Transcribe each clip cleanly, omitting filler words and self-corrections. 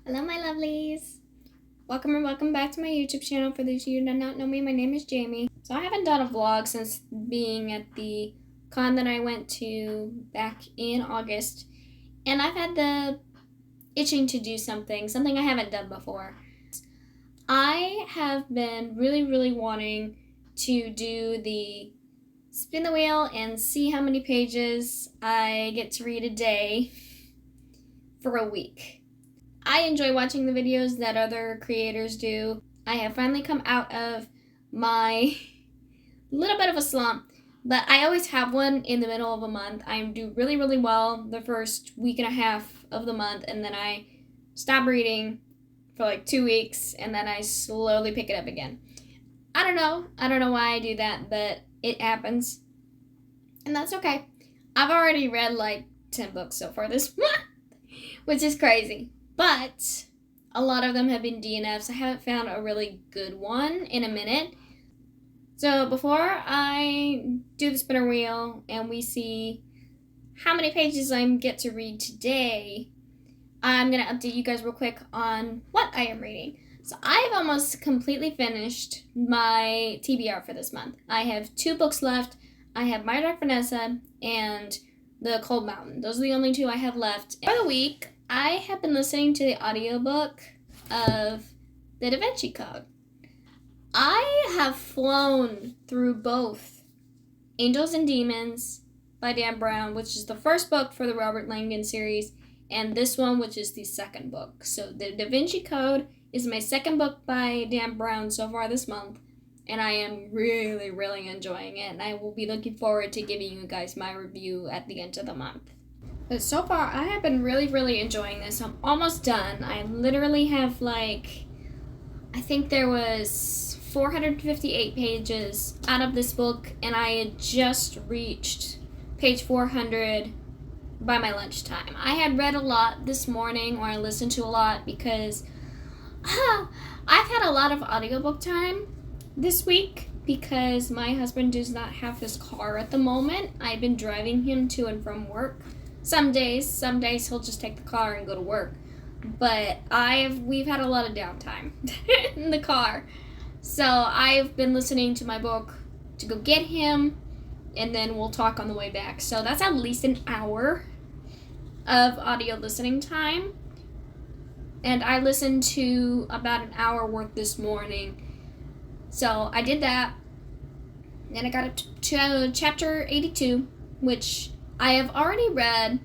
Hello, my lovelies. Welcome back to my YouTube channel. For those of you who do not know me, my name is Jamie. So I haven't done a vlog since being at the con that I went to back in August. And I've had the itching to do something I haven't done before. I have been really wanting to do the spin the wheel and see how many pages I get to read a day for a week. I enjoy watching the videos that other creators do. I have finally come out of my little bit of a slump, but I always have one in the middle of a month. I do really well the first week and a half of the month, and then I stop reading for like 2 weeks, and then I slowly pick it up again. I don't know why I do that, but it happens, and that's okay. I've already read like 10 books so far this month, which is crazy. But a lot of them have been DNFs. I haven't found a really good one in a minute. So before I do the spinner wheel and we see how many pages I get to read today, I'm going to update you guys real quick on what I am reading. So I've almost completely finished my TBR for this month. I have 2 books left. I have My Dark Vanessa and The Cold Mountain. Those are the only 2 I have left. For the week, I have been listening to the audiobook of the Vinci Code. I have flown through both Angels and Demons by Dan Brown, which is the first book for the Robert Langdon series, and this one, which is the second book. So the Da Vinci Code is my second book by Dan Brown so far this month, and I am really enjoying it, and I will be looking forward to giving you guys my review at the end of the month. But so far, I have been really enjoying this. I'm almost done. I literally have I think there was 458 pages out of this book, and I had just reached page 400 by my lunchtime. I had read a lot this morning, or I listened to a lot, because I've had a lot of audiobook time this week because my husband does not have his car at the moment. I've been driving him to and from work. Some days he'll just take the car and go to work. But we've had a lot of downtime in the car. So I've been listening to my book to go get him, and then we'll talk on the way back. So that's at least an hour of audio listening time. And I listened to about an hour worth this morning. So I did that. Then I got to chapter 82, which I have already read.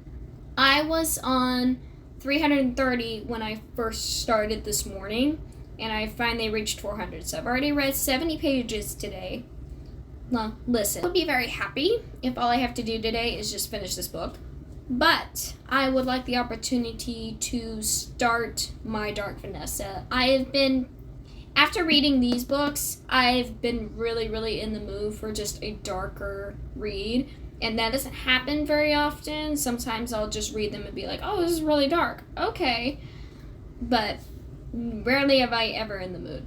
I was on 330 when I first started this morning, and I finally reached 400. So I've already read 70 pages today. Well, listen, I would be very happy if all I have to do today is just finish this book. But I would like the opportunity to start My Dark Vanessa. After reading these books, I've been really in the mood for just a darker read. And that doesn't happen very often. Sometimes I'll just read them and be like, oh, this is really dark. Okay. But rarely am I ever in the mood.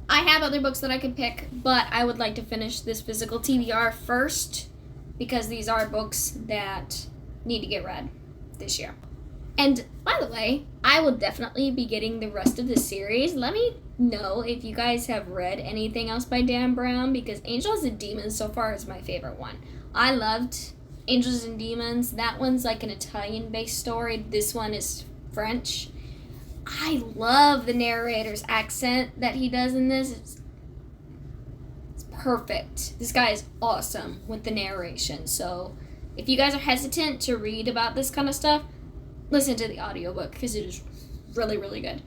I have other books that I could pick, but I would like to finish this physical TBR first, because these are books that need to get read this year. And by the way, I will definitely be getting the rest of the series. Let me know if you guys have read anything else by Dan Brown, because Angels and Demons so far is my favorite one. I loved Angels and Demons. That one's like an Italian-based story. This one is French. I love the narrator's accent that he does in this. It's perfect. This guy is awesome with the narration. So if you guys are hesitant to read about this kind of stuff, listen to the audiobook, because it is really good.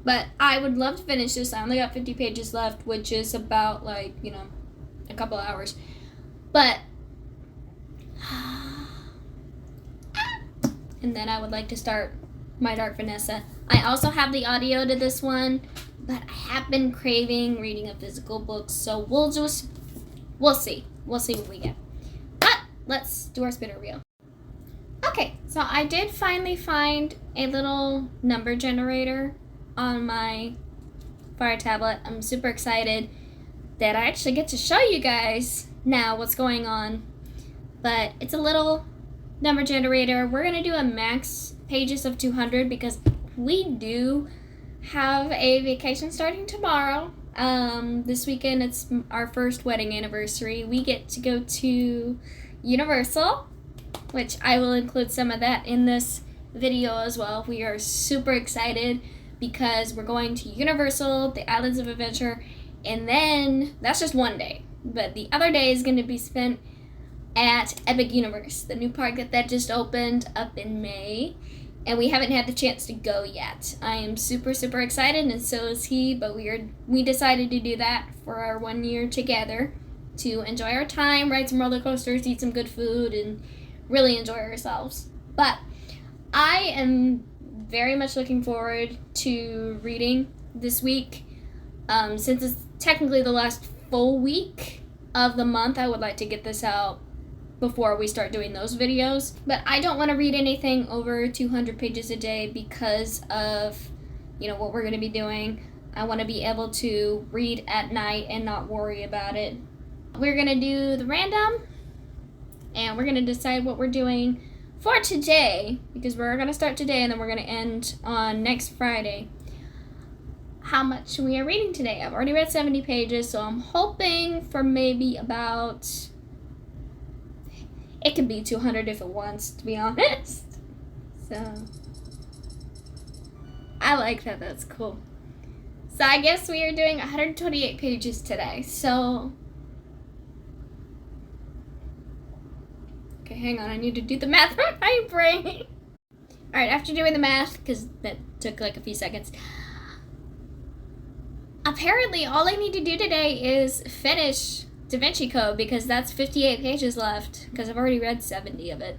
But I would love to finish this. I only got 50 pages left, which is about a couple hours. But and then I would like to start My Dark Vanessa. I also have the audio to this one, but I have been craving reading a physical book, so we'll see what we get. But let's do our spinner wheel. Okay, so I did finally find a little number generator on my Fire tablet. I'm super excited that I actually get to show you guys now what's going on. But it's a little number generator. We're going to do a max pages of 200 because we do have a vacation starting tomorrow. This weekend it's our first wedding anniversary. We get to go to Universal, which I will include some of that in this video as well. We are super excited because we're going to Universal, the Islands of Adventure, and then that's just one day. But the other day is going to be spent at Epic Universe, the new park that just opened up in May, and we haven't had the chance to go yet. I am super excited, and so is he, but we decided to do that for our 1 year together to enjoy our time, ride some roller coasters, eat some good food, and really enjoy ourselves. But I am very much looking forward to reading this week. Since it's technically the last full week of the month, I would like to get this out before we start doing those videos. But I don't want to read anything over 200 pages a day because of, what we're going to be doing. I want to be able to read at night and not worry about it. We're going to do the random, and we're going to decide what we're doing for today, because we're going to start today and then we're going to end on next Friday. How much we are reading today. I've already read 70 pages, so I'm hoping for maybe about... It could be 200 if it wants, to be honest. So, I like that. That's cool. So, I guess we are doing 128 pages today. So, okay, hang on. I need to do the math from my brain. Alright, after doing the math, because that took like a few seconds. Apparently, all I need to do today is finish Da Vinci Code, because that's 58 pages left, because I've already read 70 of it.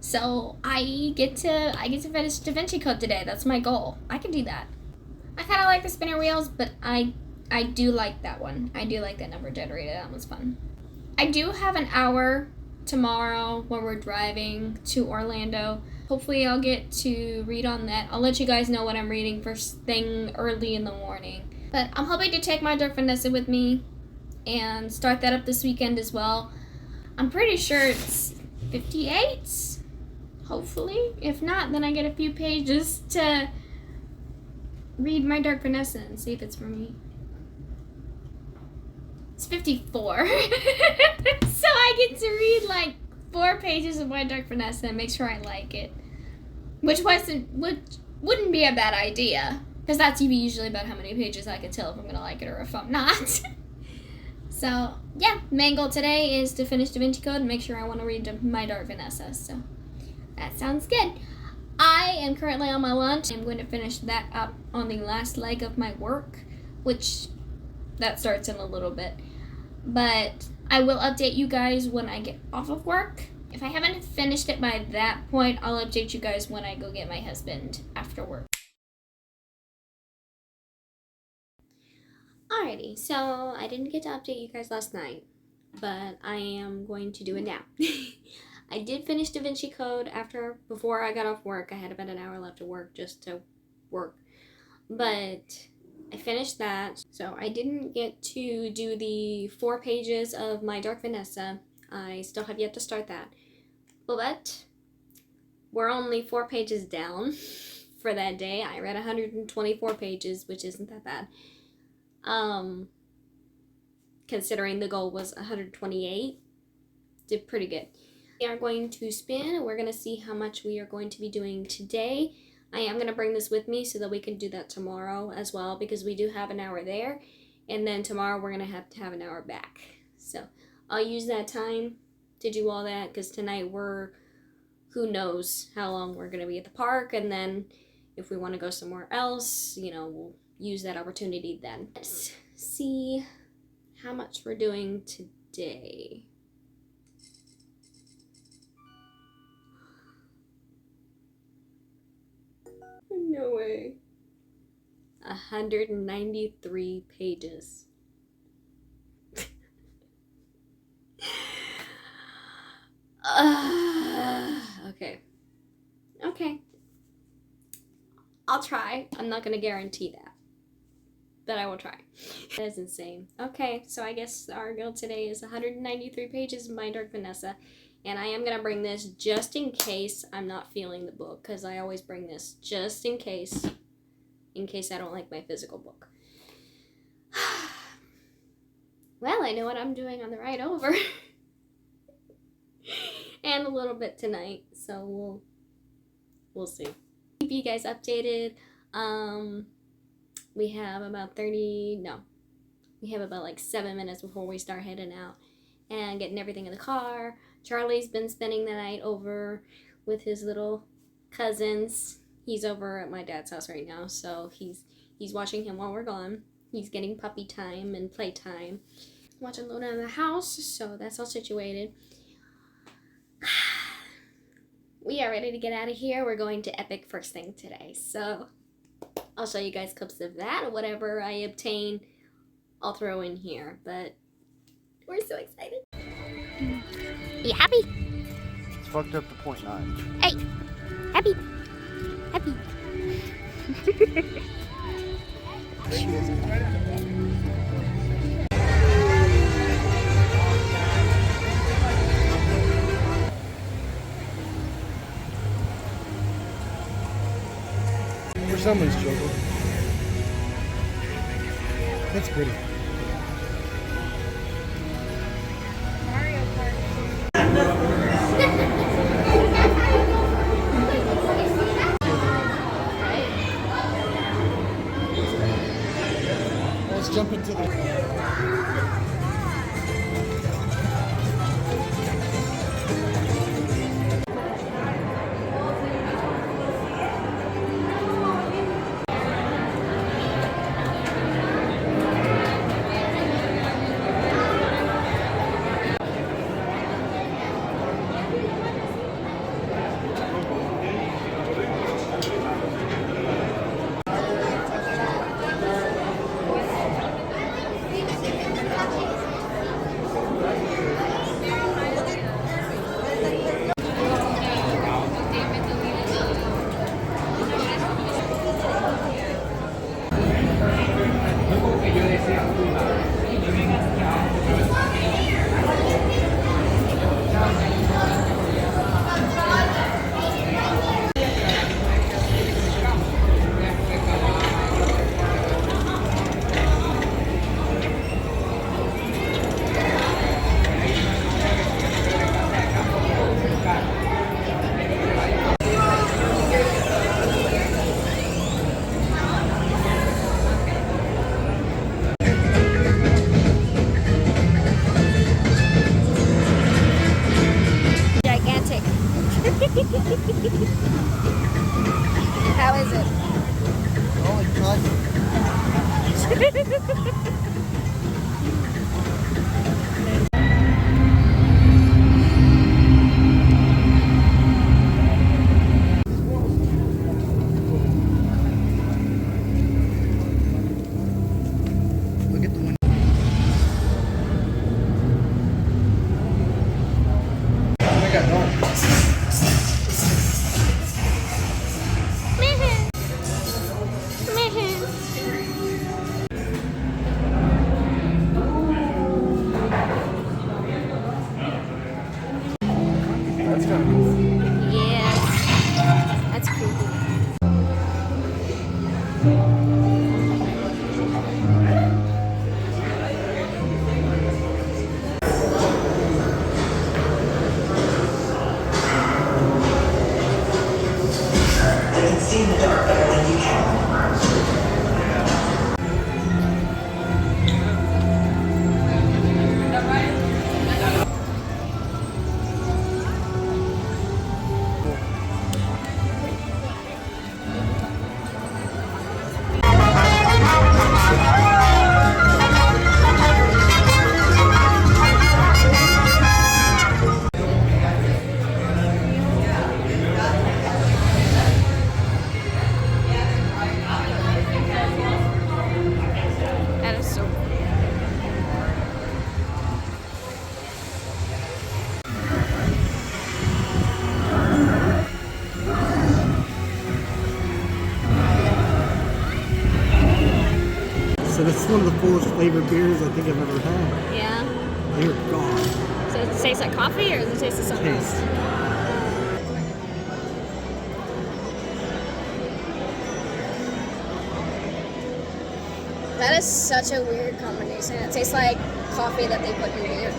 So I get to finish Da Vinci Code today. That's my goal. I can do that. I kind of like the spinner wheels, but I do like that one. I do like that number generator. That was fun. I do have an hour tomorrow when we're driving to Orlando. Hopefully I'll get to read on that. I'll let you guys know what I'm reading first thing early in the morning. But I'm hoping to take my Dark Vanessa with me and start that up this weekend as well. I'm pretty sure it's 58, hopefully. If not, then I get a few pages to read my Dark Vanessa and see if it's for me. It's 54. So I get to read like 4 pages of my Dark Vanessa and make sure I like it. Which wouldn't be a bad idea, because that's usually about how many pages I can tell if I'm going to like it or if I'm not. So, yeah, main goal today is to finish Da Vinci Code and make sure I want to read my Dark Vanessa. So, that sounds good. I am currently on my lunch. I'm going to finish that up on the last leg of my work, which that starts in a little bit. But I will update you guys when I get off of work. If I haven't finished it by that point, I'll update you guys when I go get my husband after work. Alrighty, so I didn't get to update you guys last night, but I am going to do it now. I did finish Da Vinci Code before I got off work. I had about an hour left of work just to work, but I finished that. So I didn't get to do the 4 pages of my Dark Vanessa. I still have yet to start that, but we're only 4 pages down for that day. I read 124 pages, which isn't that bad. Considering the goal was 128, did pretty good. We are going to spin, and we're going to see how much we are going to be doing today. I am going to bring this with me so that we can do that tomorrow as well, because we do have an hour there, and then tomorrow we're going to have an hour back. So I'll use that time to do all that, because tonight who knows how long we're going to be at the park, and then if we want to go somewhere else, we'll use that opportunity then. Let's see how much we're doing today. No way. 193 pages. Okay. I'll try. I'm not going to guarantee that, but I will try. That is insane. Okay, so I guess our goal today is 193 pages of my Dark Vanessa, And I am going to bring this just in case I'm not feeling the book, because I always bring this just in case I don't like my physical book. Well, I know what I'm doing on the ride over. And a little bit tonight, so we'll see. Keep you guys updated. We have about like 7 minutes before we start heading out and getting everything in the car. Charlie's been spending the night over with his little cousins. He's over at my dad's house right now, so he's watching him while we're gone. He's getting puppy time and play time. Watching Luna in the house, so that's all situated. We are ready to get out of here. We're going to Epic first thing today, so I'll show you guys clips of that, or whatever I obtain, I'll throw in here, but we're so excited. You happy? It's fucked up to 0.9. Hey, happy. Happy. For someone's children. That's pretty. Mario Kart. Let's jump into the... How is it? Holy fuck. Look at the window. I got dark. That's kind of cool. Yes, that's creepy. I can see in the dark better than you can. That is so cool. So that's one of the fullest flavored beers I think I've ever had. Yeah. They're gone. So it's the taste like coffee or does it taste like something else? That is such a weird combination. It tastes like coffee that they put in beer.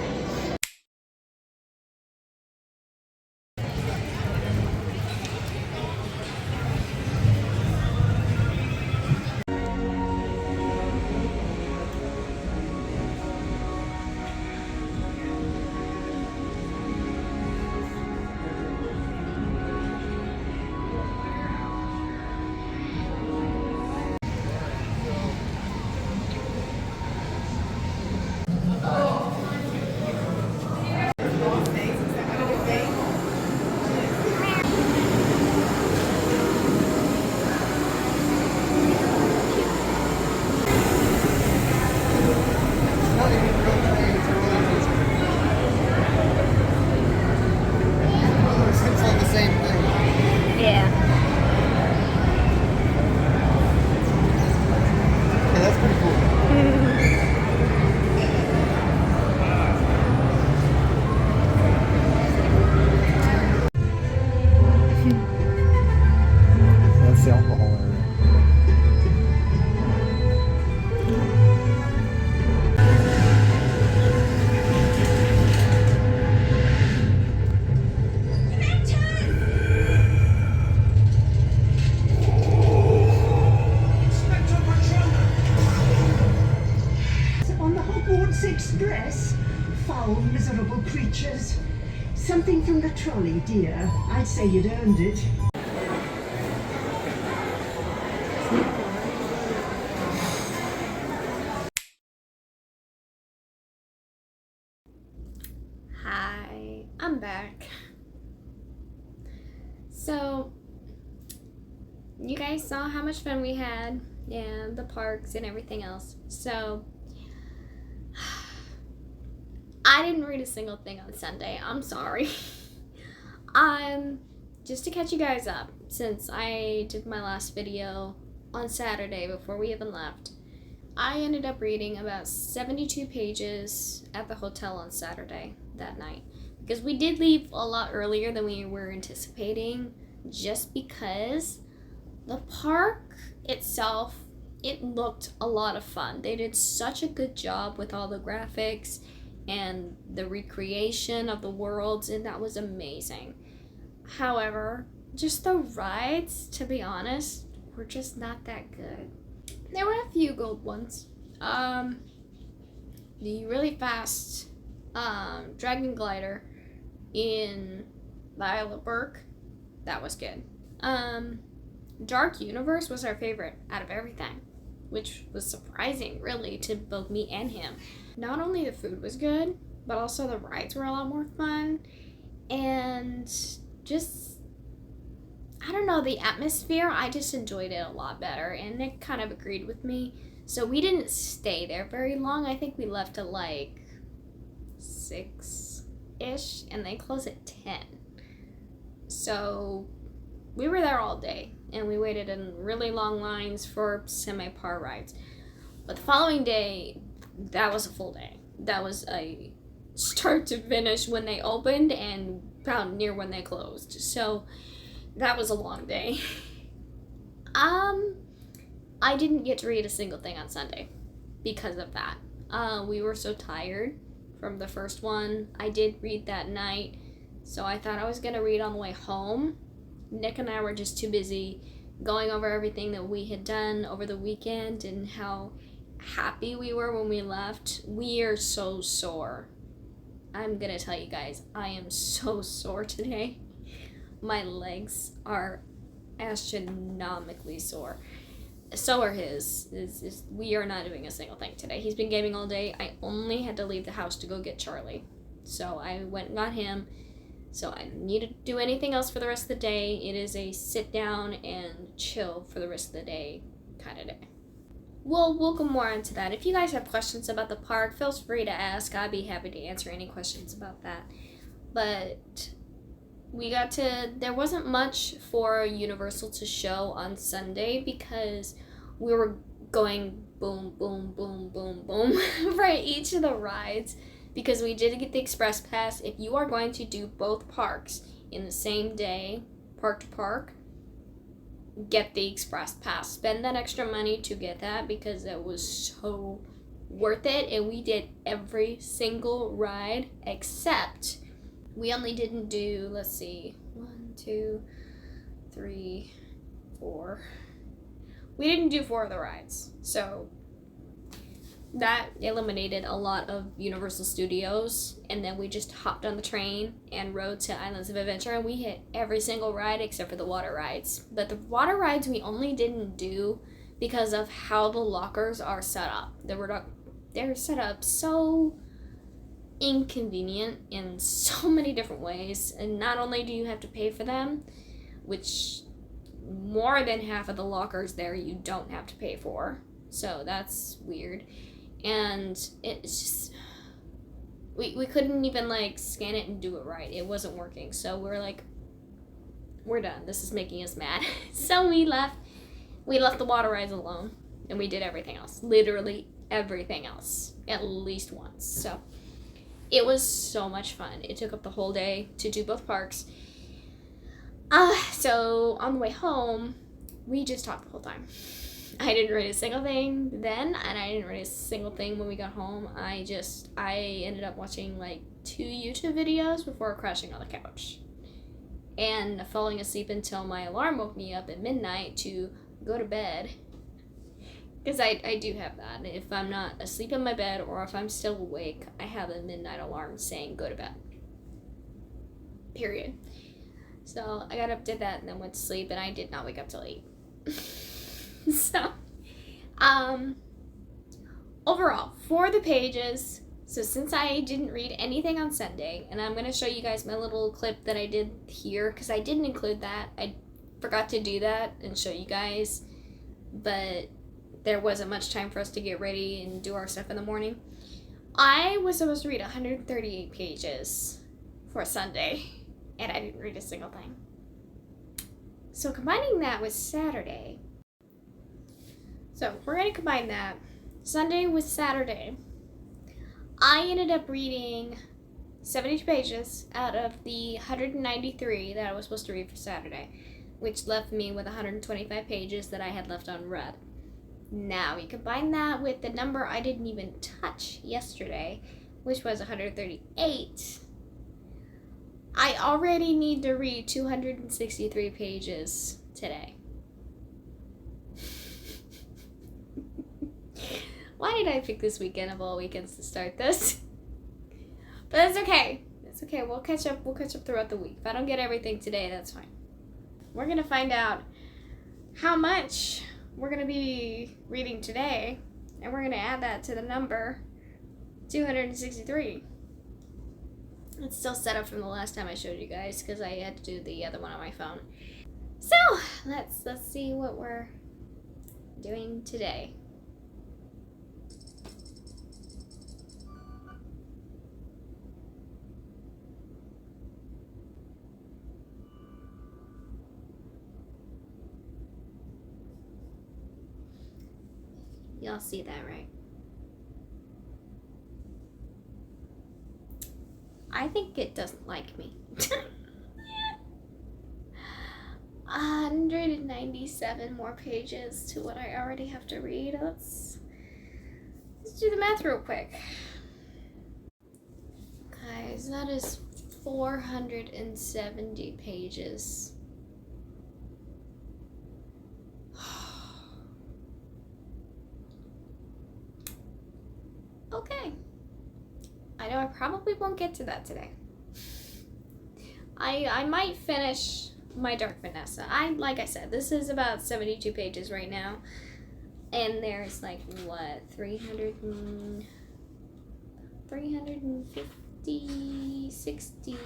Not even real train, it's a roller coaster. It seems like the same thing. Yeah. Yeah, that's pretty cool. That's the alcohol area. On the Hogwarts Express? Foul, miserable creatures. Something from the trolley, dear. I'd say you'd earned it. Hi, I'm back. So, you guys saw how much fun we had and the parks and everything else. So, I didn't read a single thing on Sunday. I'm sorry. Just to catch you guys up, since I did my last video on Saturday before we even left, I ended up reading about 72 pages at the hotel on Saturday that night. Because we did leave a lot earlier than we were anticipating, just because the park itself, it looked a lot of fun. They did such a good job with all the graphics and the recreation of the worlds, and that was amazing. However, just the rides, to be honest, were just not that good. There were a few good ones. The really fast dragon glider in the Isle of Berk, that was good. Dark Universe was our favorite out of everything, which was surprising, really, to both me and him. Not only the food was good, but also the rides were a lot more fun, and just, I don't know, the atmosphere, I just enjoyed it a lot better, and Nick kind of agreed with me. So we didn't stay there very long. I think we left at like 6-ish, and they close at 10. So we were there all day, and we waited in really long lines for semi-par rides. But the following day, that was a full day. That was a start to finish when they opened and about near when they closed. So that was a long day. I didn't get to read a single thing on Sunday because of that. We were so tired from the first one. I did read that night, so I thought I was gonna read on the way home. Nick and I were just too busy going over everything that we had done over the weekend and how happy we were when we left. We are so sore. I'm gonna tell you guys, I am so sore today. My legs are astronomically sore. So are his. We are not doing a single thing today. He's been gaming all day. I only had to leave the house to go get Charlie. So I went and got him. So I didn't need to do anything else for the rest of the day. It is a sit down and chill for the rest of the day kind of day. We'll go more into that. If you guys have questions about the park, feel free to ask. I'd be happy to answer any questions about that. But there wasn't much for Universal to show on Sunday because we were going boom, boom, boom, boom, boom for each of the rides. because we did get the express pass. If you are going to do both parks in the same day, park to park, get the express pass. Spend that extra money to get that because it was so worth it. And we did every single ride except we only didn't do, let's see, 1, 2, 3, 4. We didn't do 4 of the rides. So that eliminated a lot of Universal Studios, and then we just hopped on the train and rode to Islands of Adventure, and we hit every single ride except for the water rides. But the water rides we only didn't do because of how the lockers are set up. They're set up so inconvenient in so many different ways, and not only do you have to pay for them, which more than half of the lockers there you don't have to pay for, so that's weird. And it's just, we couldn't even like scan it and do it right. It wasn't working, so we're like, we're done, this is making us mad. So we left the water rides alone, and we did everything else, literally everything else, at least once. So it was so much fun. It took up the whole day to do both parks. So on the way home, we just talked the whole time. I didn't read a single thing then, and I didn't read a single thing when we got home. I ended up watching like 2 YouTube videos before crashing on the couch and falling asleep until my alarm woke me up at midnight to go to bed. Because I do have that. If I'm not asleep in my bed or if I'm still awake, I have a midnight alarm saying go to bed. Period. So I got up, did that, and then went to sleep, and I did not wake up till 8. So, overall, for the pages, so since I didn't read anything on Sunday, and I'm going to show you guys my little clip that I did here, because I didn't include that. I forgot to do that and show you guys, but there wasn't much time for us to get ready and do our stuff in the morning. I was supposed to read 138 pages for Sunday, and I didn't read a single thing. So combining that with Saturday, so we're going to combine that, Sunday with Saturday, I ended up reading 72 pages out of the 193 that I was supposed to read for Saturday, which left me with 125 pages that I had left unread. Now, you combine that with the number I didn't even touch yesterday, which was 138. I already need to read 263 pages today. Why did I pick this weekend of all weekends to start this? But that's okay. It's okay. We'll catch up throughout the week. If I don't get everything today, that's fine. We're going to find out how much we're going to be reading today, and we're going to add that to the number 263. It's still set up from the last time I showed you guys because I had to do the other one on my phone. So, let's see what we're doing today. Y'all see that, right? I think it doesn't like me. 197 more pages to what I already have to read. Let's do the math real quick. Guys, that is 470 pages. Okay. I know I probably won't get to that today. I might finish my Dark Vanessa. Like I said, this is about 72 pages right now. And there's like, what, 350, 60,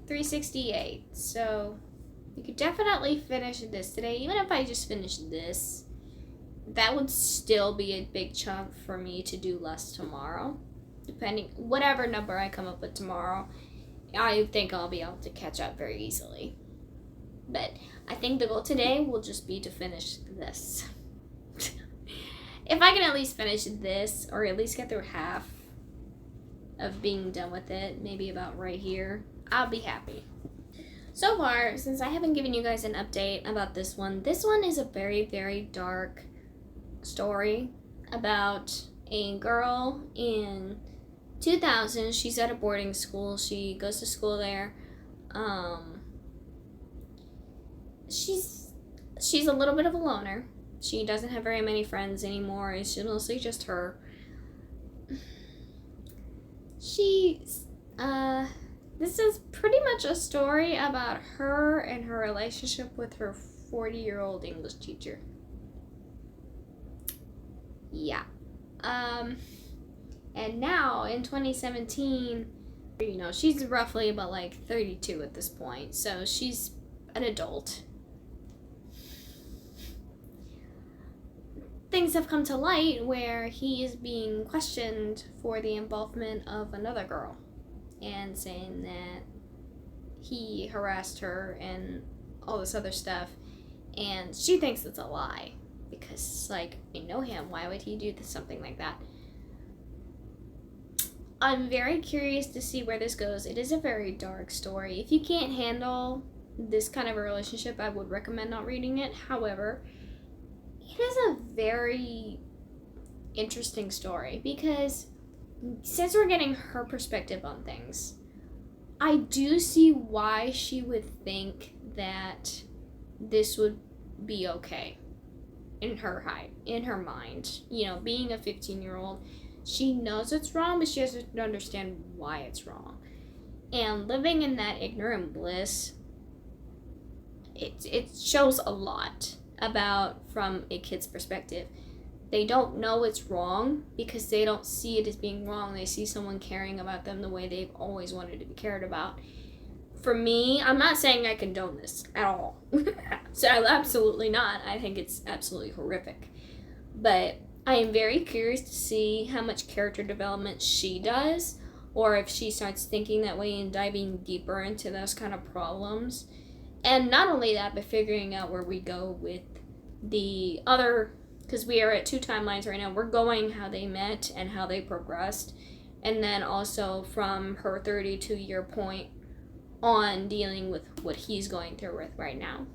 368. So you could definitely finish this today. Even if I just finished this, that would still be a big chunk for me to do less tomorrow. Depending, whatever number I come up with tomorrow, I think I'll be able to catch up very easily. But I think the goal today will just be to finish this. If I can at least finish this, or at least get through half, of being done with it, maybe about right here, I'll be happy. So far, since I haven't given you guys an update about this one is a very, very dark story about a girl in 2000. She's at a boarding school. She goes to school there. She's a little bit of a loner. She doesn't have very many friends anymore. It's mostly just her. This is pretty much a story about her and her relationship with her 40-year-old English teacher. Yeah. And now in 2017, she's roughly about like 32 at this point, so she's an adult. Things have come to light where he is being questioned for the involvement of another girl and saying that he harassed her and all this other stuff, and she thinks it's a lie because, like, I know him, why would he do something like that? I'm very curious to see where this goes. It is a very dark story. If you can't handle this kind of a relationship, I would recommend not reading it. However, it is a very interesting story because since we're getting her perspective on things, I do see why she would think that this would be okay in her mind. Being a 15-year-old, she knows it's wrong, but she has to understand why it's wrong. And living in that ignorant bliss, it shows a lot about from a kid's perspective. They don't know it's wrong because they don't see it as being wrong. They see someone caring about them the way they've always wanted to be cared about. For me, I'm not saying I condone this at all. So absolutely not. I think it's absolutely horrific. But I am very curious to see how much character development she does, or if she starts thinking that way and diving deeper into those kind of problems. And not only that, but figuring out where we go with the other, because we are at 2 timelines right now. We're going how they met and how they progressed, and then also from her 32-year point on dealing with what he's going through with right now.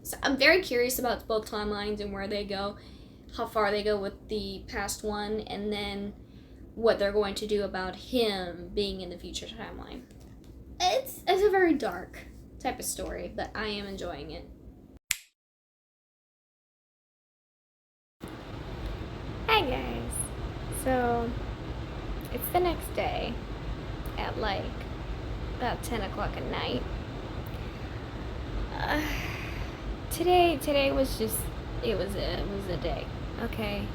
So I'm very curious about both timelines and where they go, how far they go with the past one, and then what they're going to do about him being in the future timeline. It's a very dark type of story, but I am enjoying it. Hi guys. So it's the next day at like about 10 o'clock at night. Today was just, it was a day. Okay.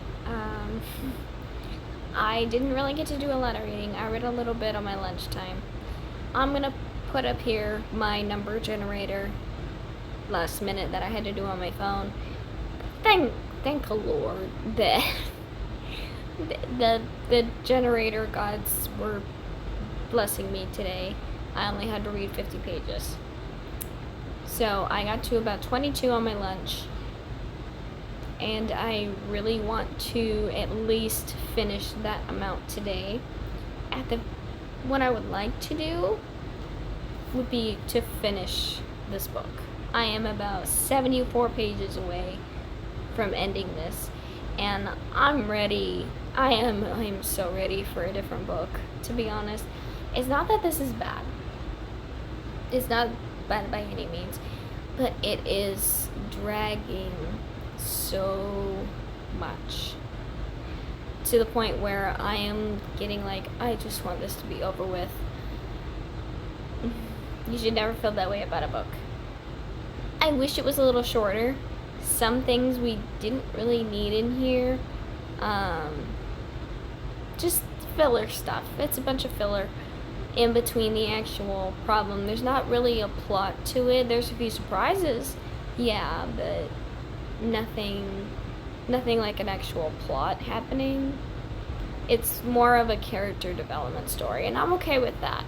I didn't really get to do a lot of reading. I read a little bit on my lunchtime. I'm gonna put up here my number generator last minute that I had to do on my phone. Thank the Lord that the generator gods were blessing me today. I only had to read 50 pages. So I got to about 22 on my lunch, and I really want to at least finish that amount today. What I would like to do would be to finish this book. I am about 74 pages away from ending this, and I'm ready. I'm so ready for a different book, to be honest. It's not that this is bad. It's not bad by any means, but it is dragging so much to the point where I am getting like, I just want this to be over with. You should never feel that way about a book. I wish it was a little shorter. Some things we didn't really need in here. Just filler stuff. It's a bunch of filler in between the actual problem. There's not really a plot to it. There's a few surprises, yeah, but nothing like an actual plot happening. It's more of a character development story, and I'm okay with that.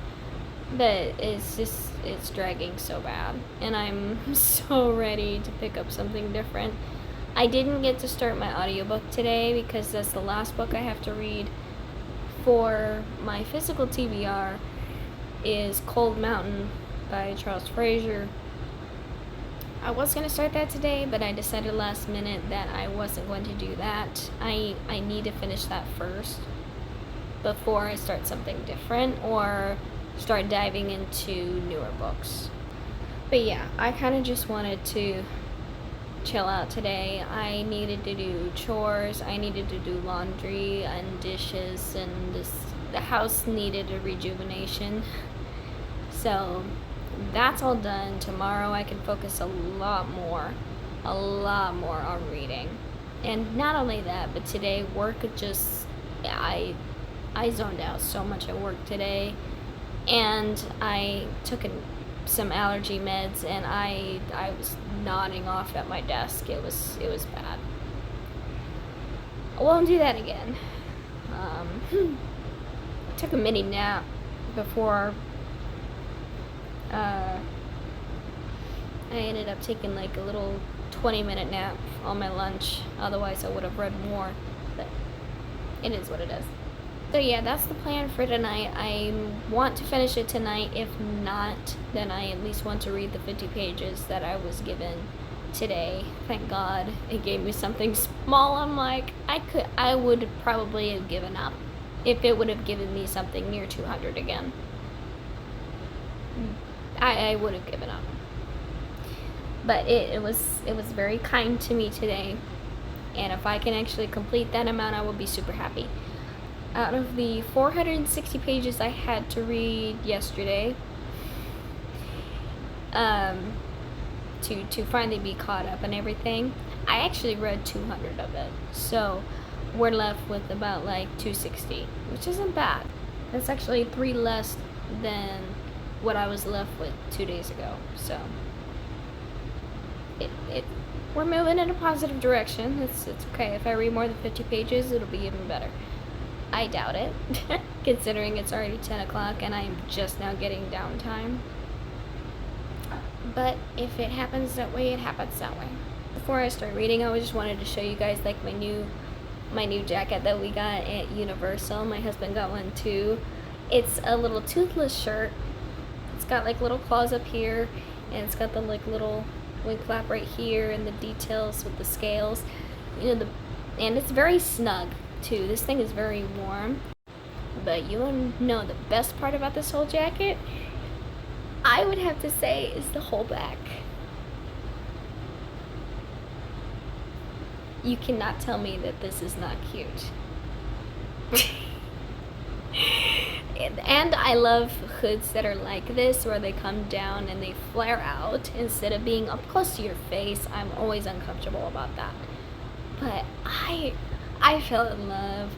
But it's dragging so bad, and I'm so ready to pick up something different. I didn't get to start my audiobook today because that's the last book I have to read for my physical TBR is Cold Mountain by Charles Frazier. I was going to start that today, but I decided last minute that I wasn't going to do that. I need to finish that first before I start something different or start diving into newer books. But yeah, I kind of just wanted to chill out today. I needed to do chores, I needed to do laundry and dishes, and the house needed a rejuvenation. So that's all done. Tomorrow I can focus a lot more on reading. And not only that, but today work just, I zoned out so much at work today, and I took some allergy meds, and I was nodding off at my desk. It was bad. I won't do that again. I took a mini nap before I ended up taking like a little 20-minute nap on my lunch. Otherwise I would have read more, but it is what it is. So yeah, that's the plan for tonight. I want to finish it tonight. If not, then I at least want to read the 50 pages that I was given today. Thank God it gave me something small. I'm like, I would probably have given up if it would have given me something near 200 again. I would have given up. But it was very kind to me today, and if I can actually complete that amount, I will be super happy. Out of the 460 pages I had to read yesterday, to finally be caught up and everything, I actually read 200 of it. So we're left with about like 260, which isn't bad. That's actually 3 less than what I was left with 2 days ago. So we're moving in a positive direction. It's okay. If I read more than 50 pages, it'll be even better. I doubt it, considering it's already 10 o'clock and I'm just now getting downtime. But if it happens that way, it happens that way. Before I start reading, I just wanted to show you guys like my new jacket that we got at Universal. My husband got one too. It's a little toothless shirt. It's got like little claws up here, and it's got the like little wing flap right here, and the details with the scales. And it's very snug too. This thing is very warm. But you want to know the best part about this whole jacket? I would have to say is the whole back. You cannot tell me that this is not cute. And I love hoods that are like this, where they come down and they flare out instead of being up close to your face. I'm always uncomfortable about that. But I fell in love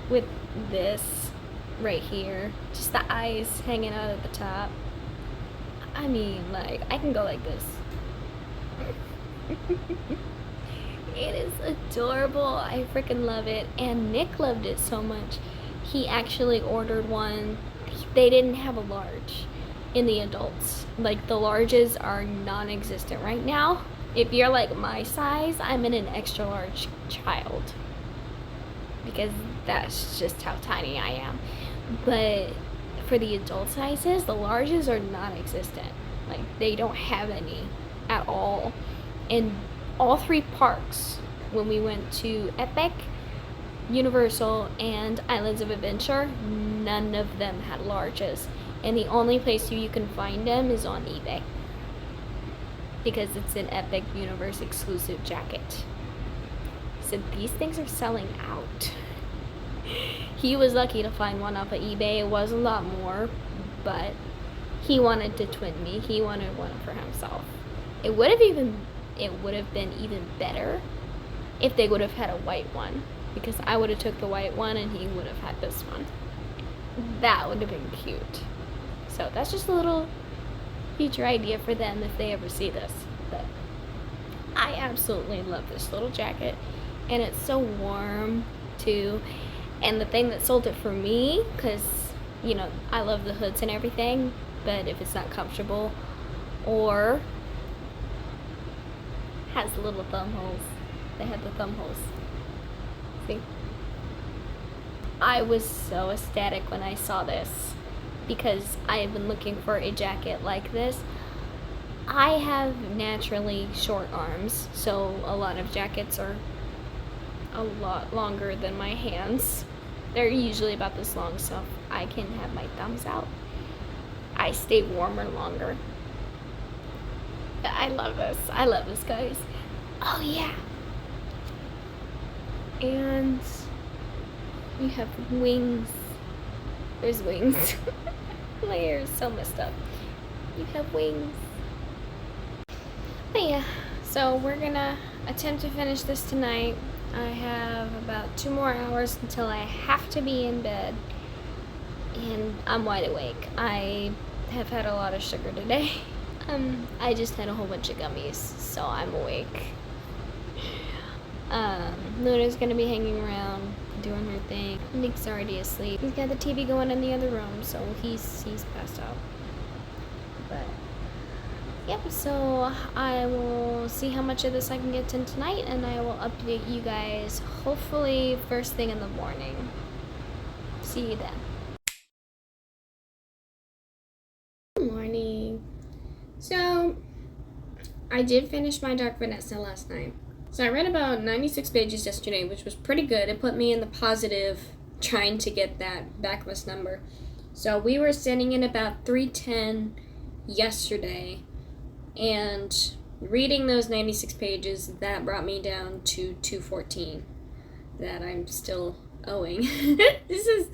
with this right here. Just the eyes hanging out at the top. I mean, like, I can go like this. It is adorable. I freaking love it. And Nick loved it so much. He actually ordered one. They didn't have a large in the adults. Like, the larges are non-existent right now. If you're like my size, I'm in an extra large child, because that's just how tiny I am. But for the adult sizes, the larges are non-existent. Like, they don't have any at all. In all 3 parks, when we went to Epic, Universal, and Islands of Adventure, none of them had larges. And the only place you can find them is on eBay, because it's an Epic Universe exclusive jacket. So these things are selling out. He was lucky to find one off of eBay. It was a lot more, but he wanted to twin me. He wanted one for himself. It would have been even better if they would have had a white one, because I would have took the white one and he would have had this one. That would have been cute. So that's just a little future idea for them if they ever see this. But I absolutely love this little jacket, and it's so warm too. And the thing that sold it for me, because I love the hoods and everything, but if it's not comfortable or has little thumb holes, they have the thumb holes. See? I was so ecstatic when I saw this because I have been looking for a jacket like this. I have naturally short arms, so a lot of jackets are a lot longer than my hands. They're usually about this long, so I can have my thumbs out. I stay warmer longer. I love this. I love this, guys. Oh, yeah. And you have wings. There's wings. My hair is so messed up. You have wings. But yeah, so we're gonna attempt to finish this tonight. I have about 2 more hours until I have to be in bed. And I'm wide awake. I have had a lot of sugar today. I just had a whole bunch of gummies, so I'm awake. Luna's gonna be hanging around, doing her thing. Nick's already asleep. He's got the TV going in the other room, so he's passed out. But yep, so I will see how much of this I can get in tonight, and I will update you guys hopefully first thing in the morning. See you then. Good morning. So, I did finish my Dark Vanessa last night. So I read about 96 pages yesterday, which was pretty good. It put me in the positive trying to get that backlist number. So we were sitting in about 310 yesterday, and reading those 96 pages, that brought me down to 214 that I'm still owing. This is,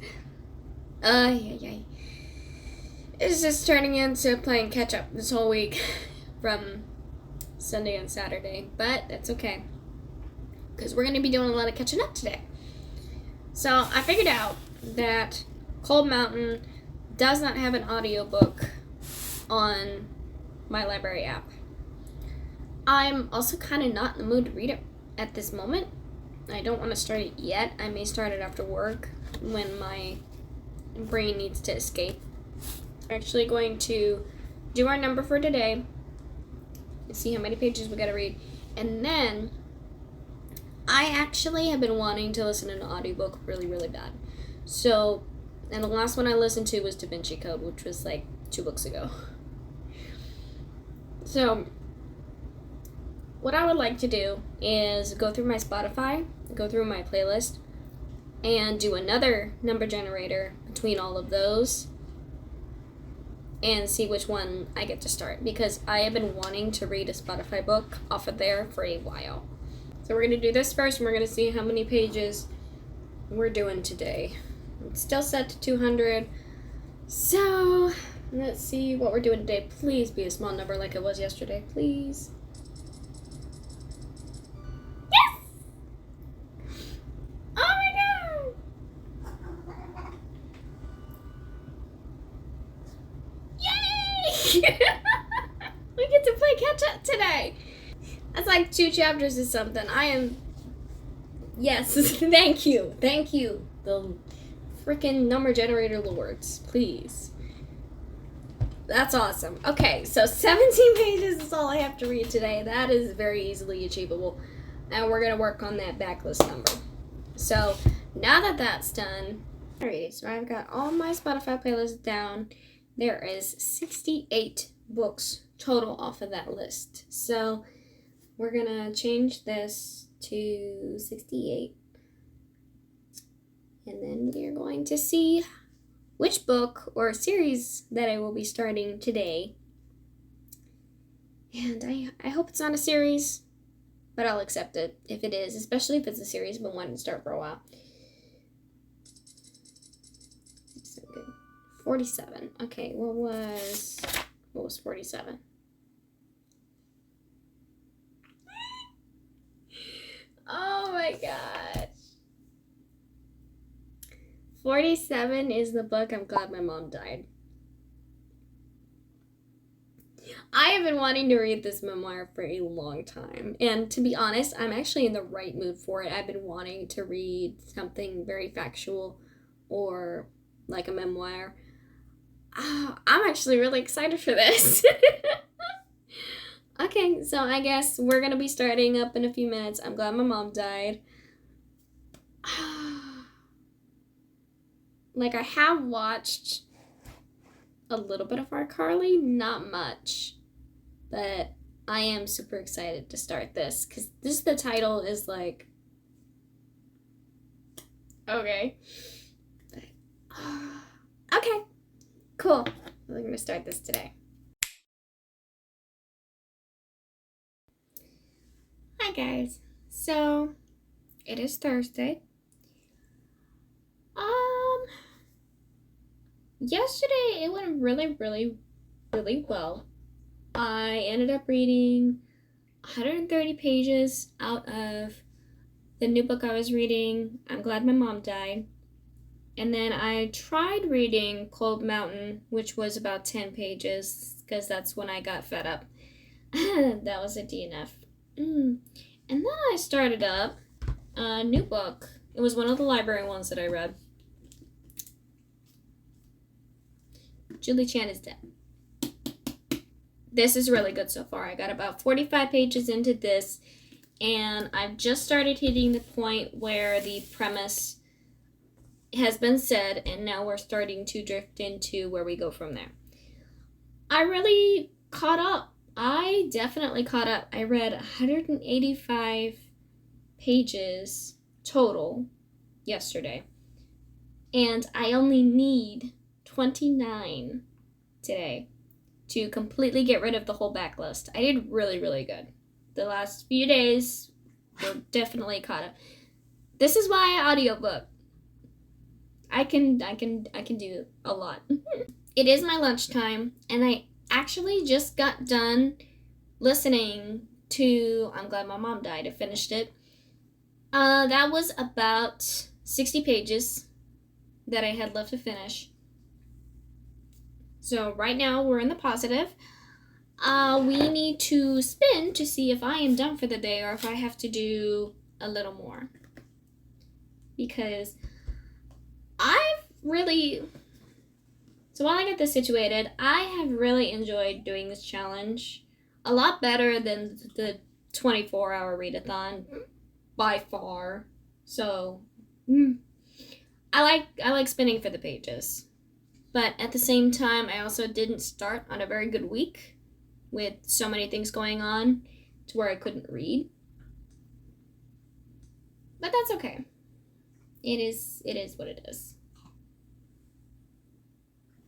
it's just turning into playing catch up this whole week from Sunday and Saturday, but that's okay because we're going to be doing a lot of catching up today. So I figured out that Cold Mountain does not have an audiobook on my library app. I'm also kind of not in the mood to read it at this moment. I don't want to start it yet. I may start it after work when my brain needs to escape. We're actually going to do our number for today, see how many pages we gotta read, and then I actually have been wanting to listen to an audiobook really, really bad. So, and the last one I listened to was Vinci Code, which was like 2 books ago. So, what I would like to do is go through my Spotify, go through my playlist, and do another number generator between all of those and see which one I get to start, because I have been wanting to read a Spotify book off of there for a while. So we're going to do this first, and we're going to see how many pages we're doing today. It's still set to 200. So let's see what we're doing today. Please be a small number like it was yesterday. Please. Yes! Oh my god! Yay! We get to play catch up today. That's like 2 chapters or something. Yes, thank you. Thank you. The freaking number generator lords, please. That's awesome. Okay, so 17 pages is all I have to read today. That is very easily achievable. And we're going to work on that backlist number. So, now that that's done, alright, so I've got all my Spotify playlists down. There is 68 books total off of that list. So, we're going to change this to 68. And then we are going to see which book or series that I will be starting today. And I hope it's not a series, but I'll accept it if it is, especially if it's a series I've been wanting to start for a while. So good. 47. Okay, what was 47? Oh my gosh. 47 is the book I'm Glad My Mom Died. I have been wanting to read this memoir for a long time. And to be honest, I'm actually in the right mood for it. I've been wanting to read something very factual or like a memoir. I'm actually really excited for this. Okay, so I guess we're going to be starting up in a few minutes. I'm Glad My Mom Died. Like, I have watched a little bit of iCarly, not much, but I am super excited to start this, because the title is like, okay. Okay, cool. We're going to start this today. Hi guys. So, it is Thursday. Yesterday it went really, really, really well. I ended up reading 130 pages out of the new book I was reading, I'm Glad My Mom Died. And then I tried reading Cold Mountain, which was about 10 pages, because that's when I got fed up. That was a DNF. And then I started up a new book. It was one of the library ones that I read. Julie Chan is Dead. This is really good so far. I got about 45 pages into this, and I've just started hitting the point where the premise has been said, and now we're starting to drift into where we go from there. I really caught up. I definitely caught up. I read 185 pages total yesterday, and I only need 29 today to completely get rid of the whole backlist. I did really, really good. The last few days were definitely caught up. This is why I audiobook. I can do a lot. It is my lunchtime, and I actually just got done listening to I'm Glad My Mom Died. I finished it. That was about 60 pages that I had left to finish. So right now we're in the positive. We need to spin to see if I am done for the day or if I have to do a little more. Because so while I get this situated, I have really enjoyed doing this challenge. A lot better than the 24-hour readathon, by far. So, I like spinning for the pages. But at the same time, I also didn't start on a very good week with so many things going on to where I couldn't read. But that's okay. It is what it is.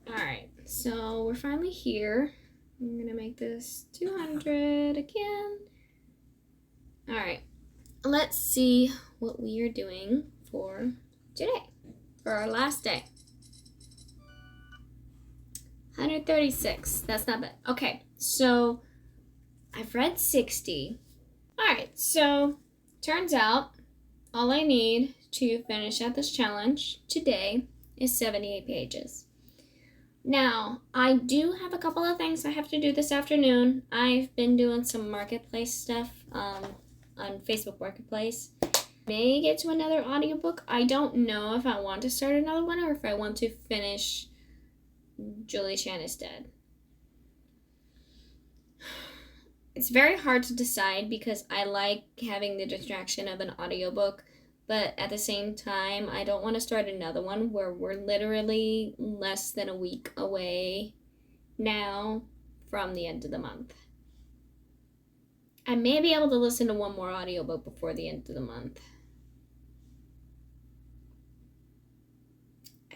Alright, so we're finally here. I'm gonna make this 200 again. Alright, let's see what we are doing for today, for our last day. 136, that's not bad. Okay, so I've read 60. Alright, so turns out all I need to finish out this challenge today is 78 pages. Now, I do have a couple of things I have to do this afternoon. I've been doing some marketplace stuff on Facebook Marketplace. May get to another audiobook. I don't know if I want to start another one or if I want to finish Julie Chan is Dead. It's very hard to decide because I like having the distraction of an audiobook, but at the same time, I don't want to start another one where we're literally less than a week away now from the end of the month. I may be able to listen to one more audiobook before the end of the month.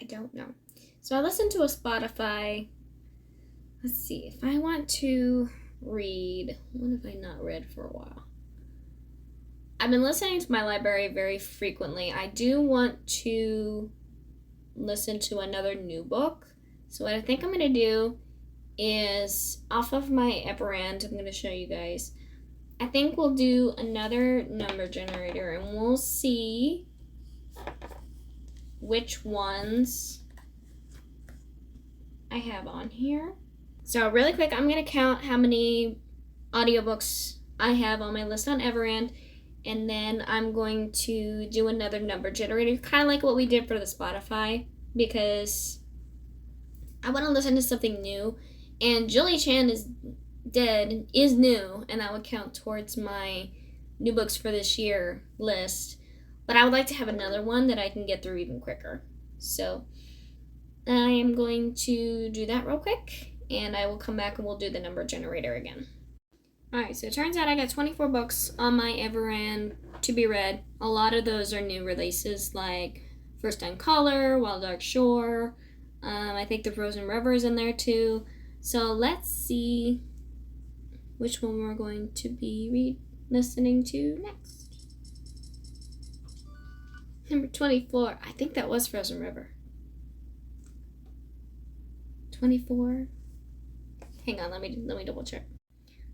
I don't know. So I listened to a Spotify. Let's see. If I want to read, what have I not read for a while? I've been listening to my library very frequently. I do want to listen to another new book. So what I think I'm going to do is, off of my Everand, I'm going to show you guys. I think we'll do another number generator and we'll see which ones I have on here. So really quick, I'm going to count how many audiobooks I have on my list on Everand. And then I'm going to do another number generator, kind of like what we did for the Spotify, because I want to listen to something new. And Julie Chan is Dead is new, and that would count towards my new books for this year list. But I would like to have another one that I can get through even quicker. So I am going to do that real quick, and I will come back and we'll do the number generator again. Alright, so it turns out I got 24 books on my Everand to be read. A lot of those are new releases, like First Time Caller, Wild Dark Shore. I think The Frozen River is in there too. So let's see which one we're going to be listening to next. Number 24. I think that was Frozen River. 24. Hang on, let me double check.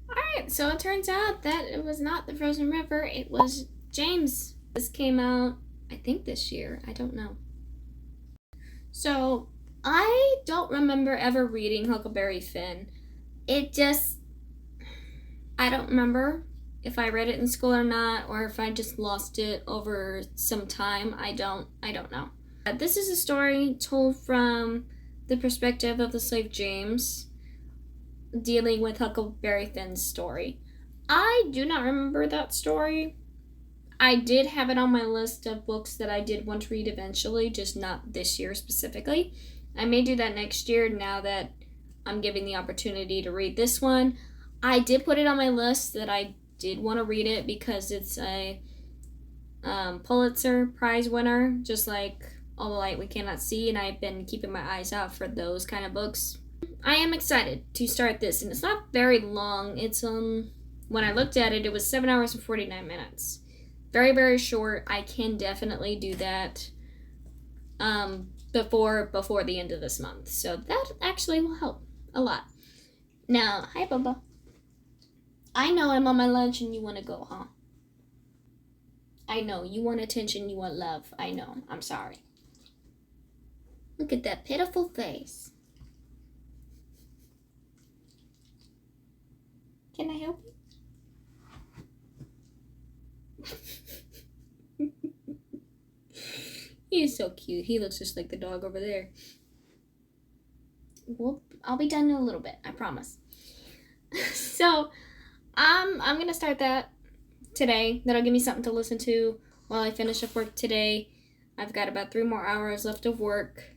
Alright, so it turns out that it was not The Frozen River, it was James. This came out, I think this year, I don't know. So, I don't remember ever reading Huckleberry Finn. I don't remember if I read it in school or not, or if I just lost it over some time. I don't know. This is a story told from the perspective of the slave James, dealing with Huckleberry Finn's story. I do not remember that story. I did have it on my list of books that I did want to read eventually, just not this year specifically. I may do that next year now that I'm given the opportunity to read this one. I did put it on my list that I did want to read it because it's a Pulitzer Prize winner, just like All the Light We Cannot See, and I've been keeping my eyes out for those kind of books. I am excited to start this, and it's not very long. It's when I looked at it, it was 7 hours and 49 minutes. Very, very short. I can definitely do that before the end of this month. So that actually will help a lot. Now, hi Bubba. I know I'm on my lunch and you want to go, huh? I know, you want attention, you want love. I know, I'm sorry. Look at that pitiful face. Can I help you? He is so cute. He looks just like the dog over there. Well, I'll be done in a little bit, I promise. So, I'm gonna start that today. That'll give me something to listen to while I finish up work today. I've got about 3 more hours left of work.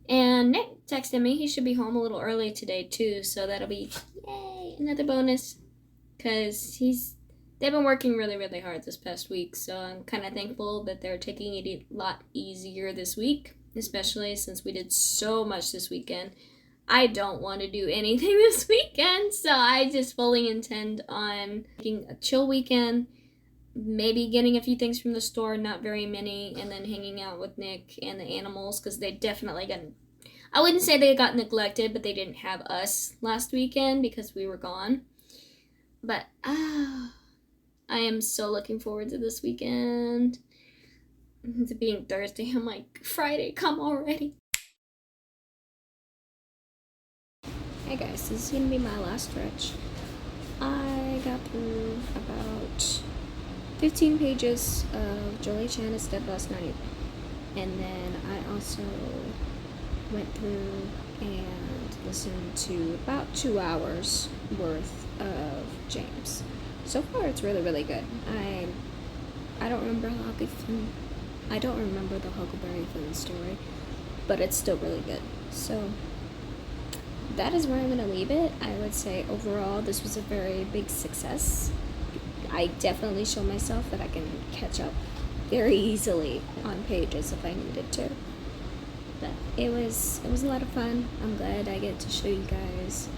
And Nick texted me. He should be home a little early today too, so that'll be, yay, another bonus. Because they've been working really, really hard this past week, so I'm kind of thankful that they're taking it a lot easier this week, especially since we did so much this weekend. I don't want to do anything this weekend, so I just fully intend on taking a chill weekend, maybe getting a few things from the store, not very many, and then hanging out with Nick and the animals, because they definitely got, I wouldn't say they got neglected, but they didn't have us last weekend because we were gone. But, I am so looking forward to this weekend. To being Thursday, I'm like, Friday, come already. Hey guys, this is going to be my last stretch. I got through about 15 pages of Jolie Chan Dead last night. And then I also went through and listened to about 2 hours worth of James. So far, it's really, really good. I don't remember the Huckleberry Finn story, but it's still really good. So that is where I'm going to leave it. I would say overall, this was a very big success. I definitely showed myself that I can catch up very easily on pages if I needed to. But it was a lot of fun. I'm glad I get to show you guys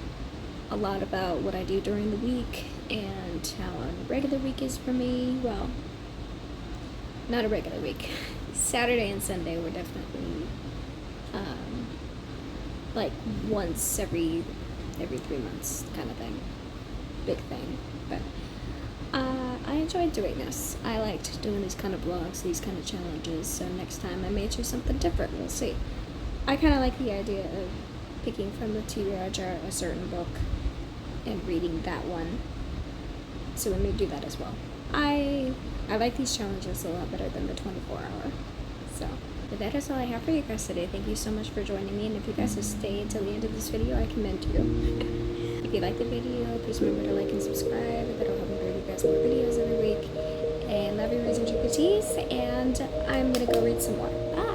a lot about what I do during the week and how a regular week is for me. Well, not a regular week. Saturday and Sunday were definitely like once every 3 months kind of thing. Big thing. But I enjoyed doing this. I liked doing these kind of vlogs, these kind of challenges, so next time I may choose something different. We'll see. I kind of like the idea of picking from the TBR a certain book and reading that one, so we may do that as well. I like these challenges a lot better than the 24-hour. So, but that is all I have for you guys today. Thank you so much for joining me, and if you guys have stayed till the end of this video, I commend you. If you like the video, please remember to like and subscribe. That'll help me bring you guys more videos every week. And love your reason to and I'm gonna go read some more. Bye!